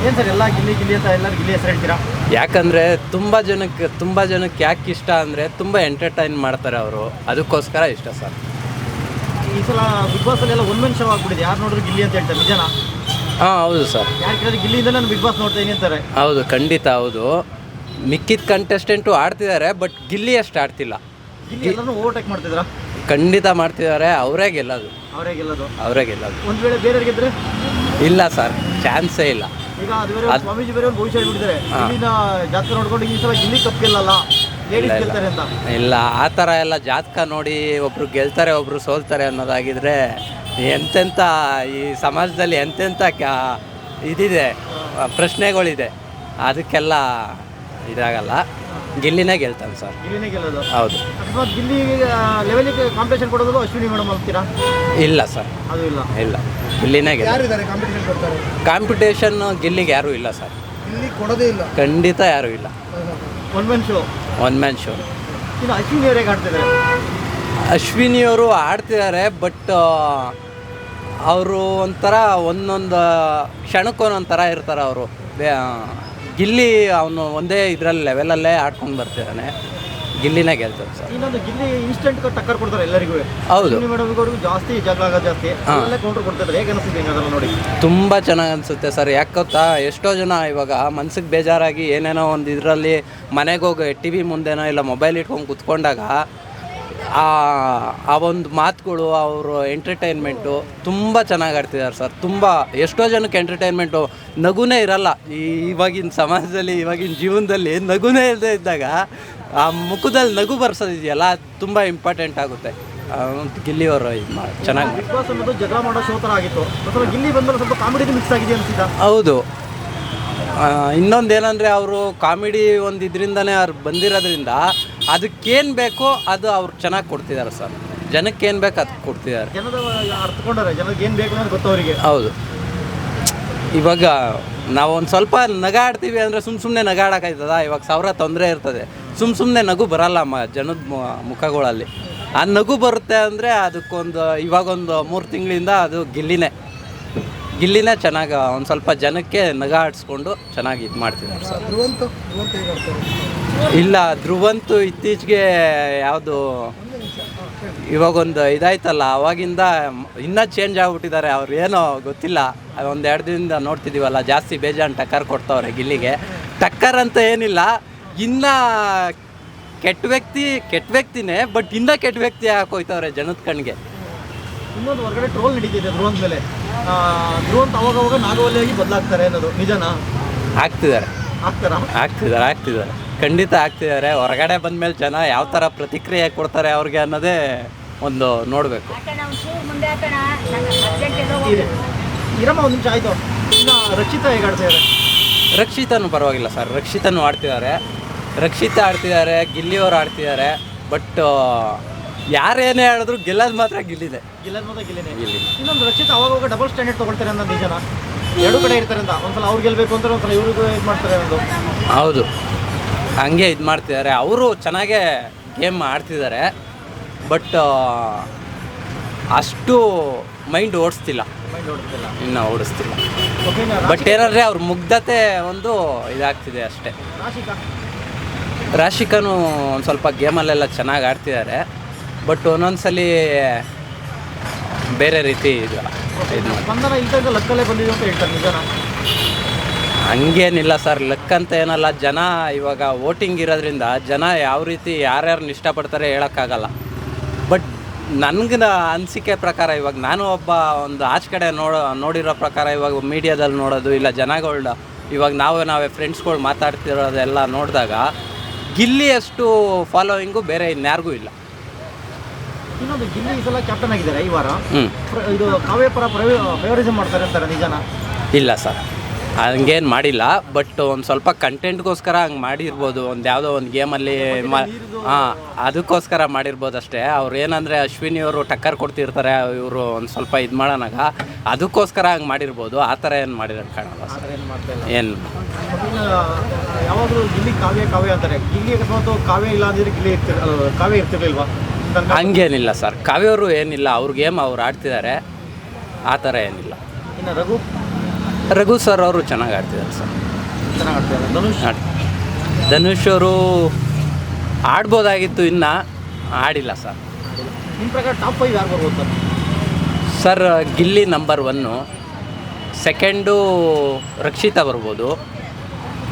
ಏನು ಸರ್ ಎಲ್ಲ ಗಿಲ್ಲಿ ಗಿಲ್ಲಿ ಅಂತ ಎಲ್ಲರೂ ಗಿಲ್ಲಿ ಹೆಸರು ಹೇಳ್ತೀರಾ? ಯಾಕಂದರೆ ತುಂಬ ಜನಕ್ಕೆ ಯಾಕೆ ಇಷ್ಟ ಅಂದರೆ ತುಂಬ ಎಂಟರ್ಟೈನ್ ಮಾಡ್ತಾರೆ ಅವರು, ಅದಕ್ಕೋಸ್ಕರ ಇಷ್ಟ ಸರ್. ಈ ಸಲ ಬಿಗ್ ಬಾಸಲ್ಲಿ ಎಲ್ಲ ಒನ್ ಮ್ಯಾನ್ ಶೋ ಆಗ್ಬಿಟ್ಟಿದೆ, ಯಾರು ನೋಡಿದ್ರು ಗಿಲ್ಲಿ ಅಂತ ಹೇಳ್ತಾರೆ, ನಿಜನಾ? ಹಾಂ ಹೌದು ಸರ್. ಯಾರು ಕೇಳಿದ್ರೆ ಗಿಲ್ಲಿಯಿಂದ ನಾನು ಬಿಗ್ ಬಾಸ್ ನೋಡ್ತಾ ಇದೀನಿ ಅಂತಾರೆ. ಹೌದು, ಖಂಡಿತ ಹೌದು. ಮಿಕ್ಕಿದ ಕಂಟೆಸ್ಟೆಂಟು ಆಡ್ತಿದ್ದಾರೆ, ಬಟ್ ಗಿಲ್ಲಿ ಅಷ್ಟು ಆಡ್ತಿಲ್ಲ. ಗಿಲ್ಲಿ ಎಲ್ಲರೂ ಓವರ್ಟೇಕ್ ಮಾಡ್ತಿದ್ರಾ? ಖಂಡಿತ ಮಾಡ್ತಿದ್ದಾರೆ, ಅವರೇ ಗೆಲ್ಲೋದು. ಅವರೇ ಗೆಲ್ಲೋದು. ಒಂದು ವೇಳೆ ಬೇರೆಯವ್ರಿಗೆ ಗೆದ್ರೆ? ಇಲ್ಲ ಸರ್, ಚಾನ್ಸೇ ಇಲ್ಲ. ಈಗ ಅದು ಬೇರೆ ಸ್ವಾಮೀಜಿ ಬೇರೆ ಭವಿಷ್ಯ ಹೇಳ್ಬಿಟ್ಟಿದ್ದಾರೆ, ಗಿಲ್ಲಿನ ಜಾತಕ ನೋಡ್ಕೊಂಡು ಈ ಸಲ ಗಿಲ್ಲಿ ಕಪ್ ಗೆಲ್ಲಲ್ಲ, ಲೇಡೀಸ್ ಗೆಲ್ತಾರೆ ಅಂತ. ಇಲ್ಲ, ಆ ಥರ ಎಲ್ಲ ಜಾತಕ ನೋಡಿ ಒಬ್ರು ಗೆಲ್ತಾರೆ ಒಬ್ರು ಸೋಲ್ತಾರೆ ಅನ್ನೋದಾಗಿದ್ರೆ ಎಂತೆಂಥ ಈ ಸಮಾಜದಲ್ಲಿ ಎಂತೆಂಥ ಇದಿದೆ, ಪ್ರಶ್ನೆಗಳಿದೆ, ಅದಕ್ಕೆಲ್ಲ ಇದಾಗಲ್ಲ. ಗಿಲ್ಲಿನೇ ಗೆಲ್ತಾನೆ ಸರ್. ಗಿಲ್ಲಿನೇ ಗೆಲ್ಲೋದು. ಹೌದು. ಅಕಸ್ಮಾತ್ ಗಿಲ್ಲಿ ಲೆವೆಲಿಗೆ ಕಾಂಪಿಟೇಷನ್ ಕೊಡೋದು ಅಶ್ವಿನಿ ಮೇಡಮ್ ಅಂತೀರಾ? ಇಲ್ಲ ಸರ್, ಅದು ಇಲ್ಲ. ಗಿಲ್ಲಿನೇ ಯಾರಿದ್ದಾರೆ ಕಾಂಪಿಟೇಷನ್ ಕೊಡ್ತಾರೆ? ಕಾಂಪಿಟೇಷನ್ ಗಿಲ್ಲಿಗೆ ಯಾರೂ ಇಲ್ಲ ಸರ್. ಗಿಲ್ಲಿ ಕೊಡೋದೇ ಇಲ್ಲ, ಖಂಡಿತ ಯಾರೂ ಇಲ್ಲ. One man show. ಇನ್ನು ಅಶ್ವಿನಿ ಅವರೇ ಆಡ್ತಿದ್ದಾರೆ. ಅಶ್ವಿನಿಯವರು ಆಡ್ತಿದ್ದಾರೆ, ಬಟ್ ಅವರು ಒಂಥರ ಒಂದೊಂದು ಕ್ಷಣಕ್ಕೊಂದೊಂಥರ ಇರ್ತಾರೆ ಅವರು. ಗಿಲ್ಲಿ ಅವನು ಒಂದೇ ಇದರಲ್ಲಿ ಲೆವೆಲಲ್ಲೇ ಆಡ್ಕೊಂಡು ಬರ್ತಿದ್ದಾನೆ, ಗಿಲ್ಲಿನೇ ಗೆಲ್ತಾರೆ ಸರ್. ಇನ್ನೊಂದು ಗಿಲ್ಲಿ ಇನ್ಸ್ಟೆಂಟ್ ಟಕ್ಕರ್ ಕೊಡ್ತಾರೆ ಎಲ್ಲರಿಗೂ. ಹೌದು, ಮೇಡಮ್ ಜಾಸ್ತಿ ಜಗಳ ಆಗೋದು ಜಾಸ್ತಿ, ಕೌಂಟರ್ ಕೊಡ್ತಾರೆ. ಹೇಗೆ ಅನಿಸುತ್ತೆ ಅದೆಲ್ಲ ನೋಡಿ? ತುಂಬ ಚೆನ್ನಾಗಿ ಅನಿಸುತ್ತೆ ಸರ್. ಯಾಕೆ ಗೊತ್ತಾ, ಎಷ್ಟೋ ಜನ ಇವಾಗ ಮನ್ಸಿಗೆ ಬೇಜಾರಾಗಿ ಏನೇನೋ ಒಂದು ಇದರಲ್ಲಿ ಮನೆಗೆ ಹೋಗಿ ಟಿ ವಿ ಮುಂದೆನೋ ಇಲ್ಲ ಮೊಬೈಲ್ ಇಟ್ಕೊಂಡು ಕುತ್ಕೊಂಡಾಗ ಆ ಒಂದು ಮಾತುಗಳು, ಅವರು ಎಂಟರ್ಟೈನ್ಮೆಂಟು ತುಂಬ ಚೆನ್ನಾಗಿ ಆಡ್ತಿದ್ದಾರೆ ಸರ್. ತುಂಬ ಎಷ್ಟೋ ಜನಕ್ಕೆ ಎಂಟರ್ಟೈನ್ಮೆಂಟು, ನಗುನೇ ಇರಲ್ಲ ಇವಾಗಿನ ಸಮಾಜದಲ್ಲಿ, ಇವಾಗಿನ ಜೀವನದಲ್ಲಿ ನಗುನೇ ಇಲ್ಲದೆ ಇದ್ದಾಗ ಆ ಮುಖದಲ್ಲಿ ನಗು ಬರ್ಸೋದಿದೆಯಲ್ಲ, ತುಂಬ ಇಂಪಾರ್ಟೆಂಟ್ ಆಗುತ್ತೆ. ಗಿಲ್ಲಿಯವರು ಇದು ಮಾಡಿ ಚೆನ್ನಾಗಿ. ಬಿಗ್ ಬಾಸ್ ಅನ್ನೋದು ಜಗಳ ಮಾಡೋ ಶೋ ಥರ ಆಗಿತ್ತು, ಗಿಲ್ಲಿ ಬಂದರೆ ಸ್ವಲ್ಪ ಕಾಮಿಡಿ ಮಿಕ್ಸ್ ಆಗಿದೆ ಅನಿಸಿದ. ಹೌದು. ಇನ್ನೊಂದೇನೆಂದರೆ ಅವರು ಕಾಮಿಡಿ ಒಂದು ಇದರಿಂದನೇ ಅವ್ರು ಬಂದಿರೋದ್ರಿಂದ ಅದಕ್ಕೇನು ಬೇಕೋ ಅದು ಅವ್ರು ಚೆನ್ನಾಗಿ ಕೊಡ್ತಿದ್ದಾರೆ ಸರ್. ಜನಕ್ಕೇನು ಬೇಕು ಅದು ಕೊಡ್ತಿದ್ದಾರೆ. ಜನದ ಅರ್ಥಕೊಂಡಾರೆ, ಜನಕ್ಕೆ ಏನು ಬೇಕು ಅನ್ನೋದು ಗೊತ್ತು ಅವರಿಗೆ. ಹೌದು. ಇವಾಗ ನಾವು ಒಂದು ಸ್ವಲ್ಪ ನಗಾಡ್ತೀವಿ ಅಂದರೆ ಸುಮ್ಮನೆ ನಗಾಡೋಕ್ಕಾಯ್ತದ? ಇವಾಗ ಸಾವಿರ ತೊಂದರೆ ಇರ್ತದೆ, ಸುಮ್ಮನೆ ನಗು ಬರಲ್ಲ ಜನದ ಮುಖಗಳಲ್ಲಿ. ಆ ನಗು ಬರುತ್ತೆ ಅಂದರೆ ಅದಕ್ಕೊಂದು ಇವಾಗೊಂದು 3 ತಿಂಗಳಿಂದ ಅದು ಗಿಲ್ಲಿನೇ ಚೆನ್ನಾಗಿ ಒಂದು ಸ್ವಲ್ಪ ಜನಕ್ಕೆ ನಗ ಆಡಿಸ್ಕೊಂಡು ಚೆನ್ನಾಗಿ ಇದು ಮಾಡ್ತಿದ್ದಾರೆ ಸರ್. ಇಲ್ಲ, ಧ್ರುವಂತು ಇತ್ತೀಚೆಗೆ ಯಾವುದು ಇವಾಗೊಂದು ಇದಾಯ್ತಲ್ಲ, ಅವಾಗಿಂದ ಇನ್ನೂ ಚೇಂಜ್ ಆಗಿಬಿಟ್ಟಿದ್ದಾರೆ. ಅವ್ರು ಏನೋ ಗೊತ್ತಿಲ್ಲ, ಒಂದು 2 ದಿನದಿಂದ ನೋಡ್ತಿದ್ದೀವಲ್ಲ, ಜಾಸ್ತಿ ಬೇಜಾನ್ ಟಕ್ಕರ್ ಕೊಡ್ತವ್ರೆ ಗಿಲ್ಲಿಗೆ. ಟಕ್ಕರ್ ಅಂತ ಏನಿಲ್ಲ, ಇನ್ನೂ ಕೆಟ್ಟ ವ್ಯಕ್ತಿನೇ, ಬಟ್ ಇನ್ನೂ ಕೆಟ್ಟ ವ್ಯಕ್ತಿ ಹಾಕೋಯ್ತವ್ರೆ ಜನದ ಕಣ್ಣಿಗೆ. ಇನ್ನೊಂದು ಹೊರಗಡೆ ಟ್ರೋಲ್ ನಡೀತಿದೆ ಧ್ರುವಂತ್ ಮೇಲೆ. ಧ್ರುವಂತ್ ಅವಾಗ ನಾಗವಲ್ಲಿಯಾಗಿ ಬದಲಾಗ್ತಾರೆ ಅನ್ನೋದು ನಿಜನಾ? ಆಗ್ತಿದ್ದಾರೆ, ಖಂಡಿತ ಆಗ್ತಿದ್ದಾರೆ. ಹೊರಗಡೆ ಬಂದಮೇಲೆ ಜನ ಯಾವ ಥರ ಪ್ರತಿಕ್ರಿಯೆ ಕೊಡ್ತಾರೆ ಅವ್ರಿಗೆ ಅನ್ನೋದೇ ಒಂದು ನೋಡಬೇಕು. ಇರಮ್ಮ ಒಂದು ನಿಮಿಷ ಆಯಿತು. ಇನ್ನು ರಕ್ಷಿತಾ ಹೇಗೆ ಆಡ್ತಿದ್ದಾರೆ? ರಕ್ಷಿತನೂ ಪರವಾಗಿಲ್ಲ ಸರ್, ರಕ್ಷಿತನೂ ಆಡ್ತಿದ್ದಾರೆ, ಗಿಲ್ಲಿಯವರು ಆಡ್ತಿದ್ದಾರೆ. ಬಟ್ ಯಾರೇನೇ ಹೇಳಿದ್ರು ಗೆಲ್ಲೋದು ಮಾತ್ರ ಗಿಲ್ಲಿನೇ. ಇನ್ನೊಂದು ರಕ್ಷಿತಾ ಅವಾಗ ಡಬಲ್ ಸ್ಟ್ಯಾಂಡರ್ಡ್ ತೊಗೊಳ್ತಾರೆ ಅನ್ನೋ ನಿಜನಾ? ಎರಡು ಕಡೆ ಇರ್ತಾರೆ ಅಂತ, ಒಂದ್ಸಲ ಅವ್ರು ಗೆಲ್ಲಬೇಕು ಅಂತ ಒಂದ್ಸಲ ಇವ್ರಿಗೂ ಇದು ಮಾಡ್ತಾರೆ ಅನ್ನೋದು. ಹೌದು, ಹಂಗೆ ಇದು ಮಾಡ್ತಿದ್ದಾರೆ. ಅವರು ಚೆನ್ನಾಗೇ ಗೇಮ್ ಆಡ್ತಿದ್ದಾರೆ, ಬಟ್ ಅಷ್ಟು ಮೈಂಡ್ ಓಡಿಸ್ತಿಲ್ಲ. ಬಟ್ ಏನಂದರೆ ಅವ್ರ ಮುಗ್ಧತೆ ಒಂದು ಇದಾಗ್ತಿದೆ ಅಷ್ಟೇ. ರಾಶಿಕಾನು ಒಂದು ಸ್ವಲ್ಪ ಗೇಮಲ್ಲೆಲ್ಲ ಚೆನ್ನಾಗಿ ಆಡ್ತಿದ್ದಾರೆ, ಬಟ್ ಒಂದೊಂದ್ಸಲಿ ಬೇರೆ ರೀತಿ ಇದು ಲಕ್ಕಲ್ಲೇ ಬಂದಿದೆ ಅಂತ ಹೇಳ್ತಾರೆ, ನಿಜನಾ? ಹಂಗೇನಿಲ್ಲ ಸರ್, ಲಕ್ ಅಂತ ಏನಲ್ಲ. ಜನ ಇವಾಗ ವೋಟಿಂಗ್ ಇರೋದ್ರಿಂದ ಜನ ಯಾವ ರೀತಿ ಯಾರ್ಯಾರನ್ನ ಇಷ್ಟಪಡ್ತಾರೆ ಹೇಳೋಕ್ಕಾಗಲ್ಲ. ಬಟ್ ನನಗೆ ಅನಿಸಿಕೆ ಪ್ರಕಾರ, ಇವಾಗ ನಾನು ಒಂದು ಆಚೆ ಕಡೆ ನೋಡಿರೋ ಪ್ರಕಾರ, ಇವಾಗ ಮೀಡಿಯಾದಲ್ಲಿ ನೋಡೋದು ಇಲ್ಲ ಜನಗಳು, ಇವಾಗ ನಾವೇ ಫ್ರೆಂಡ್ಸ್ಗಳು ಮಾತಾಡ್ತಿರೋದೆಲ್ಲ ನೋಡಿದಾಗ ಗಿಲ್ಲಿ ಅಷ್ಟು ಫಾಲೋವಿಂಗು ಬೇರೆ ಇನ್ಯಾರಿಗೂ ಇಲ್ಲ. ಇನ್ನೊಂದು ಗಿಲ್ಲಿ ಈ ಸಲ ಕ್ಯಾಪ್ಟನ್ ಆಗಿದ್ದಾರೆ ಈ ವಾರ. ಇದು ಕಾವ್ಯ ಪರ ಫೇವರಿಸಮ್ ಮಾಡ್ತಾರೆ ಅಂತಾರೆ, ನಿಜನಾ? ಇಲ್ಲ ಸರ್, ಹಂಗೇನು ಮಾಡಿಲ್ಲ. ಬಟ್ ಒಂದು ಸ್ವಲ್ಪ ಕಂಟೆಂಟ್ಗೋಸ್ಕರ ಹಂಗೆ ಮಾಡಿರ್ಬೋದು, ಒಂದು ಯಾವುದೋ ಒಂದು ಗೇಮಲ್ಲಿ ಅದಕ್ಕೋಸ್ಕರ ಮಾಡಿರ್ಬೋದು ಅಷ್ಟೇ. ಅವ್ರು ಏನಂದರೆ ಅಶ್ವಿನಿಯವರು ಟಕ್ಕರ್ ಕೊಡ್ತಿರ್ತಾರೆ, ಇವರು ಒಂದು ಸ್ವಲ್ಪ ಇದು ಮಾಡೋಣಾಗ ಅದಕ್ಕೋಸ್ಕರ ಹಂಗೆ ಮಾಡಿರ್ಬೋದು. ಆ ಥರ ಏನು ಮಾಡಿರೋ ಕಾಣಲ್ಲ ಸರ್. ಏನು ಯಾವಾಗಲೂ ಗಿಲ್ಲಿ ಕಾವ್ಯ ಅಂತಾರೆ. ಗಿಲ್ಲಿ ಅಕಸ್ಮಾತ್ ಕಾವ್ಯ ಇಲ್ಲ ಅಂದಿದ್ರೆ ಗಿಲ್ಲಿ ಕಾವ್ಯ ಇರ್ತಿರ್ಲಿಲ್ವಾ? ಹಂಗೇನಿಲ್ಲ ಸರ್, ಕಾವ್ಯವರು ಏನಿಲ್ಲ, ಅವ್ರ ಗೇಮ್ ಅವ್ರು ಆಡ್ತಿದ್ದಾರೆ, ಆ ಥರ ಏನಿಲ್ಲ. ಇನ್ನು ರಘು ರಘು ಸರ್ ಅವರು ಚೆನ್ನಾಗಿ ಆಡ್ತಿದ್ದಾರೆ ಸರ್. ಚೆನ್ನಾಗಿ ಆಡ್ತಾರೆ. ಧನುಷ್ ಅವರು ಆಡ್ಬೋದಾಗಿತ್ತು, ಇನ್ನು ಆಡಿಲ್ಲ ಸರ್. ನಿಮ್ಮ ಪ್ರಕಾರ ಟಾಪ್ 5 ಯಾರು ಬರ್ಬೋದು sir? Gilli number 1, second Rakshita ಬರ್ಬೋದು,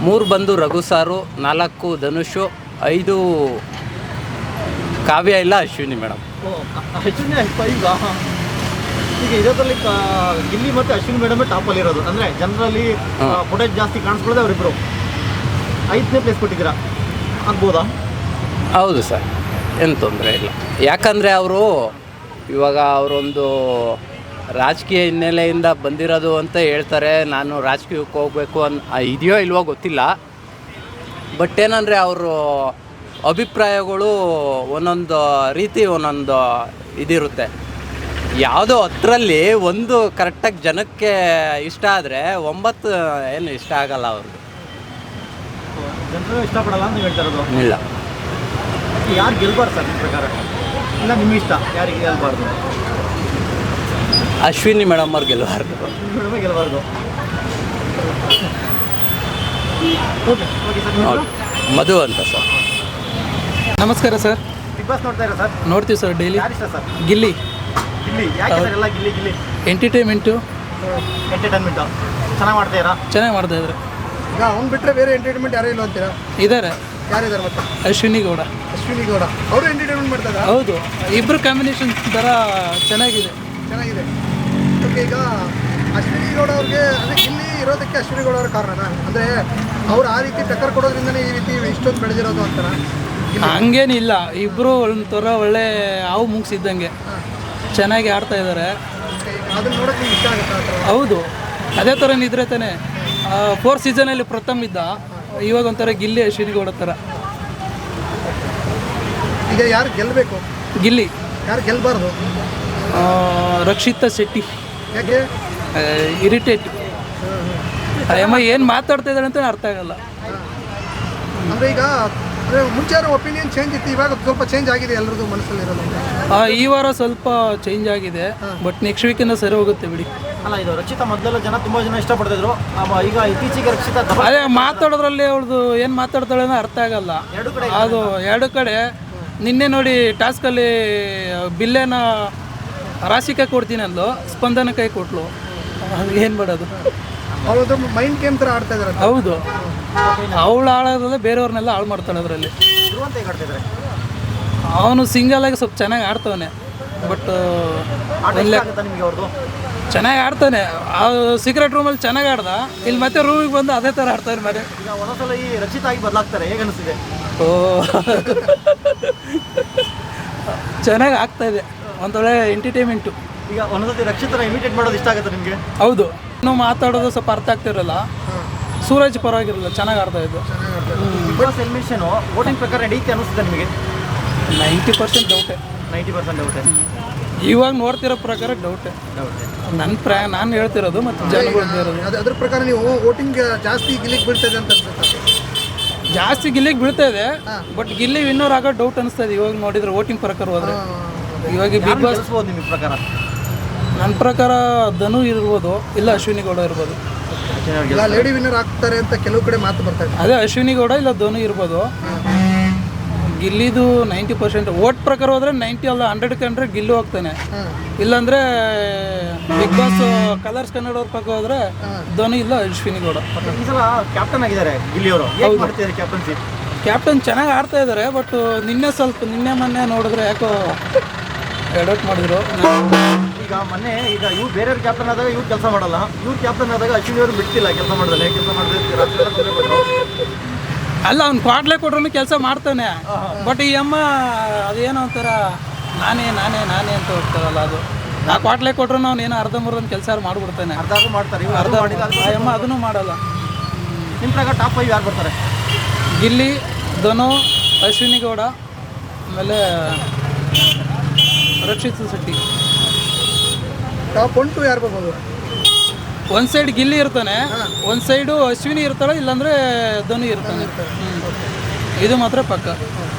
3 ಬಂದು ರಘು ಸಾರು, 4 ಧನುಷು, 5 ಕಾವ್ಯ ಇಲ್ಲ ಅಶ್ವಿನಿ ಮೇಡಮ್. ಅಶ್ವಿನಿ 5. ಈಗ ಇದರಲ್ಲಿ ಗಿಲ್ಲಿ ಮತ್ತು ಅಶ್ವಿನಿ ಮೇಡಮೇ ಟಾಪಲ್ಲಿ ಇರೋದು. ಅಂದರೆ ಜನರಲ್ಲಿ ಫುಟೇಜ್ ಜಾಸ್ತಿ ಕಾಣಿಸ್ಕೊಳ್ಳೋದು ಅವರಿಬ್ಬರು. 5ನೇ ಪ್ಲೇಸ್ ಕೊಟ್ಟಿದ್ದೀರಾ, ಆಗ್ಬೋದಾ? ಹೌದು ಸರ್, ಏನು ತೊಂದರೆ ಇಲ್ಲ. ಯಾಕಂದರೆ ಅವರು ಇವಾಗ ಅವರೊಂದು ರಾಜಕೀಯ ಹಿನ್ನೆಲೆಯಿಂದ ಬಂದಿರೋದು ಅಂತ ಹೇಳ್ತಾರೆ. ನಾನು ರಾಜಕೀಯಕ್ಕೆ ಹೋಗಬೇಕು ಇದೆಯೋ ಇಲ್ವೋ ಗೊತ್ತಿಲ್ಲ. ಬಟ್ ಏನಂದರೆ ಅವರು ಅಭಿಪ್ರಾಯಗಳು ಒಂದೊಂದು ರೀತಿ ಒಂದೊಂದು ಇದಿರುತ್ತೆ. ಯಾವುದೋ 10ರಲ್ಲಿ 1 ಕರೆಕ್ಟಾಗಿ ಜನಕ್ಕೆ ಇಷ್ಟ ಆದರೆ 9 ಏನು ಇಷ್ಟ ಆಗಲ್ಲ ಅವ್ರಿಗೆ. ಜನರು ಇಷ್ಟಪಡಲ್ಲ ಅಂತ ಹೇಳ್ತಾ ಇರೋದು. ಇಲ್ಲ. ಯಾರು ಗೆಲ್ಬಾರ್ದು ಸರ್ ನಿಮ್ಮ ಪ್ರಕಾರ? ಇಲ್ಲ ನಿಮ್ಗೆ ಇಷ್ಟ ಯಾರಿಗೆ ಗೆಲ್ಬಾರ್ದು? ಅಶ್ವಿನಿ ಮೇಡಮ್ ಅವ್ರು ಗೆಲ್ಲಬಾರ್ದು. ಮೇಡಮೇ ಗೆಲ್ಬಾರ್ದು. Okay sir. ಮಧು ಅಂತ ಸರ್. ನಮಸ್ಕಾರ ಸರ್. ಬಿಗ್ ಬಾಸ್ ನೋಡ್ತಾ ಇರೋ ಸರ್? ನೋಡ್ತೀವಿ ಸರ್ ಡೈಲಿ. ಯಾರು ಇಷ್ಟ ಸರ್? ಗಿಲ್ಲಿ ಗಿಲ್ಲಿ ಯಾಕೆ ಸರ್? ಎಲ್ಲ ಗಿಲ್ಲಿ ಗಿಲ್ಲಿ ಎಂಟರ್ಟೈನ್ಮೆಂಟು ಎಂಟರ್ಟೈನ್ಮೆಂಟು ಚೆನ್ನಾಗಿ ಮಾಡ್ತಾ ಇರಾ? ಚೆನ್ನಾಗಿ ಮಾಡ್ತಾ ಇದ್ದಾರೆ. ಈಗ ಅವ್ನು ಬಿಟ್ಟರೆ ಬೇರೆ ಎಂಟರ್ಟೈನ್ಮೆಂಟ್ ಯಾರೂ ಇಲ್ಲ ಅಂತೀರಾ? ಇದ್ದಾರೆ. ಯಾರಿದ್ದಾರೆ ಮತ್ತೆ? ಅಶ್ವಿನಿ ಗೌಡ. ಅಶ್ವಿನಿ ಗೌಡ ಅವರು ಎಂಟರ್ಟೈನ್ಮೆಂಟ್ ಮಾಡ್ತಾರೆ. ಹೌದು, ಇಬ್ಬರು ಕಾಂಬಿನೇಷನ್ ಥರ ಚೆನ್ನಾಗಿದೆ. ಚೆನ್ನಾಗಿದೆ. ಓಕೆ, ಈಗ ಅಶ್ವಿನಿ ಗೌಡ ಅವ್ರಿಗೆ ಅಂದರೆ ಗಿಲ್ಲಿ ಇರೋದಕ್ಕೆ ಅಶ್ವಿನಿ ಗೌಡ ಅವ್ರ ಕಾರಣನ? ಅಂದರೆ ಅವ್ರು ಆ ರೀತಿ ಟಕ್ಕರ್ ಕೊಡೋದ್ರಿಂದನೇ ಈ ರೀತಿ ಇಷ್ಟೊಂದು ಬೆಳೆದಿರೋದು ಅಂತಾರ? ಹಂಗೇನಿಲ್ಲ, ಇಬ್ಬರು ಒಂಥರ ಒಳ್ಳೆ ಹಾವು ಮುಗಿಸಿದ್ದಂಗೆ ಚೆನ್ನಾಗಿ ಆಡ್ತಾ ಇದ್ದಾರೆ. ಅದನ್ನ ನೋಡೋಕೆ ನಿಮ್ಗೆ ಇಷ್ಟ ಆಗುತ್ತೆ? ಹೌದು, ಅದೇ ಥರ ಇದ್ರೆ ತಾನೆ. 4th ಸೀಸನಲ್ಲಿ ಪ್ರಥಮ್ ಇದ್ದ, ಇವಾಗ ಒಂಥರ ಗಿಲ್ಲಿ ಅಶ್ವಿನಿ ಗೌಡ ಥರ. ಈಗ ಯಾರು ಗೆಲ್ಲಬೇಕು? ಗಿಲ್ಲಿ. ಯಾರು ಗೆಲ್ಲಬಾರ್ದು? ರಕ್ಷಿತಾ ಶೆಟ್ಟಿ. ಯಾಕೆ? ಇರಿಟೇಟ್. ಅಮ್ಮ ಏನು ಮಾತಾಡ್ತಾ ಇದ್ದಾರೆ ಅಂತ ಅರ್ಥ ಆಗಲ್ಲ. ಅಂದರೆ ಈಗ ಮುಂಚೆ ಒಪಿನಿಯನ್ ಚೇಂಜ್ ಇತ್ತು, ಇವಾಗ ಸ್ವಲ್ಪ ಚೇಂಜ್ ಆಗಿದೆ ಎಲ್ಲರದ್ದು ಮನಸ್ಸಲ್ಲಿರೋದು. ಈ ವಾರ ಸ್ವಲ್ಪ ಚೇಂಜ್ ಆಗಿದೆ, ಬಟ್ ನೆಕ್ಸ್ಟ್ ವೀಕಿಂದ ಸರಿ ಹೋಗುತ್ತೆ ಬಿಡಿ. ಅಲ್ಲ, ಇದು ರಕ್ಷಿತಾ ಮೊದಲೆಲ್ಲ ತುಂಬ ಜನ ಇಷ್ಟಪಡ್ತಿದ್ರು. ಈಗ ಇತ್ತೀಚೆಗೆ ರಕ್ಷಿತಾ ಅದೇ ಮಾತಾಡೋದ್ರಲ್ಲಿ ಅವಳದು ಏನು ಮಾತಾಡ್ತಾಳೆ ಅನ್ನೋ ಅರ್ಥ ಆಗಲ್ಲ. ಅದು 2 ಕಡೆ. ನಿನ್ನೆ ನೋಡಿ ಟಾಸ್ಕಲ್ಲಿ ಬಿಲ್ಲೇನ ರಾಶಿಕಾಯಿ ಕೊಡ್ತೀನಿ ಅಂದ್ಲು, ಸ್ಪಂದನ ಕೈ ಕೊಟ್ಲು. ಅದು ಏನು ಮಾಡೋದು? ಅವ್ರದ್ದು ಮೈಂಡ್ ಗೇಮ್ ಥರ ಆಡ್ತಾ ಇದ್ದಾರೆ. ಹೌದು, ಅವಳು ಆಡೋದ್ರಲ್ಲ ಬೇರೆಯವ್ರನ್ನೆಲ್ಲ ಹಾಳು ಮಾಡ್ತಾಳೆ ಅದರಲ್ಲಿ. ಅವನು ಸಿಂಗಲ್ ಆಗಿ ಸ್ವಲ್ಪ ಚೆನ್ನಾಗಿ ಆಡ್ತವನೆ, ಬಟ್ ಚೆನ್ನಾಗಿ ಆಡ್ತಾನೆ. ಸೀಕ್ರೆಟ್ ರೂಮಲ್ಲಿ ಚೆನ್ನಾಗಿ ಆಡ್ದ, ಇಲ್ಲಿ ಮತ್ತೆ ರೂಮಿಗೆ ಬಂದು ಅದೇ ಥರ ಆಡ್ತಾನೆ. ಮತ್ತೆ ಒಂದೊಂದ್ಸಲ ಈ ರಕ್ಷಿತ ಆಗಿ ಬದಲಾಗ್ತಾರೆ, ಹೇಗೆ ಅನಿಸ್ತಿದೆ? ಓ, ಚೆನ್ನಾಗಿ ಆಗ್ತಾ ಇದೆ, ಒಂದೊಳ್ಳೆ ಎಂಟರ್ಟೈನ್ಮೆಂಟು. ಈಗ ಒಂದೊಂದ್ಸತಿ ರಕ್ಷಿತನ ಇಮಿಟೇಟ್ ಮಾಡೋದು ಇಷ್ಟ ಆಗುತ್ತೆ ನಿಮಗೆ? ಹೌದು, ನಾವು ಮಾತಾಡೋದು ಸ್ವಲ್ಪ ಅರ್ಥ ಆಗ್ತಿರಲ್ಲ. ಸೂರಜ್ ಪರವಾಗಿರಲ್ಲ, ಚೆನ್ನಾಗಿ ಆಡ್ತಾ ಇದ್ದು. ಬಿಗ್ ಬಾಸ್ ಎಲಿಮಿನೇಷನ್ ವೋಟಿಂಗ್ ಪ್ರಕಾರ ನಡೀತೆ ಅನಿಸುತ್ತೆ ನಿಮಗೆ? 90% ಡೌಟೆ. 90% ಡೌಟೆ. ಇವಾಗ ನೋಡ್ತಿರೋ ಪ್ರಕಾರ ಡೌಟೆ. ನಾನು ಹೇಳ್ತಿರೋದು ಮತ್ತು ಜನಗಳು ಇರೋದು. ಅದ್ರ ಪ್ರಕಾರ ನೀವು ವೋಟಿಂಗ್ ಜಾಸ್ತಿ ಗಿಲ್ಲಿಗೆ ಬೀಳ್ತದೆ ಅಂತ ಅನ್ಸುತ್ತೆ? ಜಾಸ್ತಿ ಗಿಲ್ಲಿಗೆ ಬೀಳ್ತಾ ಇದೆ, ಬಟ್ ಗಿಲ್ಲಿ ವಿನ್ನರ್ ಆಗೋ ಡೌಟ್ ಅನಿಸ್ತಾ ಇದೆ ಇವಾಗ ನೋಡಿದ್ರೆ ವೋಟಿಂಗ್ ಪ್ರಕಾರ ಹೋದ್ರೆ. ಇವಾಗ ಬಿಗ್ ಬಾಸ್ ನಿಮ್ಮ ಪ್ರಕಾರ? ನನ್ನ ಪ್ರಕಾರ ಧನು ಇರ್ಬೋದು, ಇಲ್ಲ ಅಶ್ವಿನಿ ಗೌಡ ಇರ್ಬೋದು. ಲೇಡಿ ವಿನ್ನರ್ ಆಗ್ತಾರೆ ಅಂತ ಕೆಲವು ಕಡೆ ಮಾತು ಬರ್ತಾ ಇದೆ. ಅದೇ ಅಶ್ವಿನಿ ಗೌಡ ಇಲ್ಲ ಧನು ಇರ್ಬೋದು. ಗಿಲ್ಲಿದು 90% ವೋಟ್ ಪ್ರಕಾರ ಹೋದ್ರೆ 90 ಅಲ್ಲ 100ಕ್ಕೆ 100 ಗಿಲ್ಲು ಹೋಗ್ತಾನೆ. ಇಲ್ಲಾಂದ್ರೆ ಬಿಗ್ ಬಾಸ್ ಕಲರ್ಸ್ ಕನ್ನಡ ಅವ್ರ ಪಕ್ಕ ಹೋದ್ರೆ ಧನು ಇಲ್ಲ ಅಶ್ವಿನಿ ಗೌಡ. ಈ ಸಲ ಕ್ಯಾಪ್ಟನ್ ಆಗಿದ್ದಾರೆ ಗಿಲ್ಲಿ ಅವರು. ಕ್ಯಾಪ್ಟನ್ಸಿ ಕ್ಯಾಪ್ಟನ್ ಚೆನ್ನಾಗಿ ಆಡ್ತಾ ಇದ್ದಾರೆ, ಬಟ್ ನಿನ್ನೆ ಮೊನ್ನೆ ನೋಡಿದ್ರೆ ಯಾಕೋ ಎಡೌಟ್ ಮಾಡಿದ್ರು. ಈಗ ಮೊನ್ನೆ ಇವ್ರು ಬೇರೆಯವ್ರ ಕ್ಯಾಪ್ಟನ್ ಆದಾಗ ಇವ್ರು ಕೆಲಸ ಮಾಡಲ್ಲ, ಇವ್ರು ಕ್ಯಾಪ್ಟನ್ ಆದಾಗ ಅಶ್ವಿನಿ ಅವರು ಬಿಡ್ತಿಲ್ಲ ಕೆಲಸ ಮಾಡಿದ್ರೆ. ಅಲ್ಲ, ಅವ್ನು ಕ್ವಾಟ್ಲೆ ಕೊಟ್ರು ಕೆಲಸ ಮಾಡ್ತಾನೆ, ಬಟ್ ಈ ಅಮ್ಮ ಅದೇನೋ ಒಂಥರ ನಾನೇ ಅಂತ ಹೋಗ್ತಾರಲ್ಲ, ಅದು ಆ ಕ್ವಾಟ್ಲೆ ಕೊಟ್ರು ಅವ್ನು ಏನೋ ಅರ್ಧಂಬರ್ಧ ಕೆಲಸ ಮಾಡ್ಬಿಡ್ತಾನೆ. ಆ ಅಮ್ಮ ಅದನ್ನು ಮಾಡಲ್ಲ. ನಿಮ್ಮ ಪ್ರಕಾರ ಟಾಪ್ 5 ಯಾರು ಬರ್ತಾರೆ? ಗಿಲ್ಲಿ, ಧನು, ಅಶ್ವಿನಿ ಗೌಡ, ಆಮೇಲೆ ರಕ್ಷಿತಾ ಶೆಟ್ಟಿ. ಟಾಪ್ 1 2 ಯಾರು ಬರ್ಬೋದು? ಒಂದು ಸೈಡ್ ಗಿಲ್ಲಿ ಇರ್ತಾನೆ, ಒಂದು ಸೈಡು ಅಶ್ವಿನಿ ಇರ್ತಾಳೆ, ಇಲ್ಲಾಂದರೆ ಧನು ಇರ್ತಾನೆ. ಇದು ಮಾತ್ರ ಪಕ್ಕ.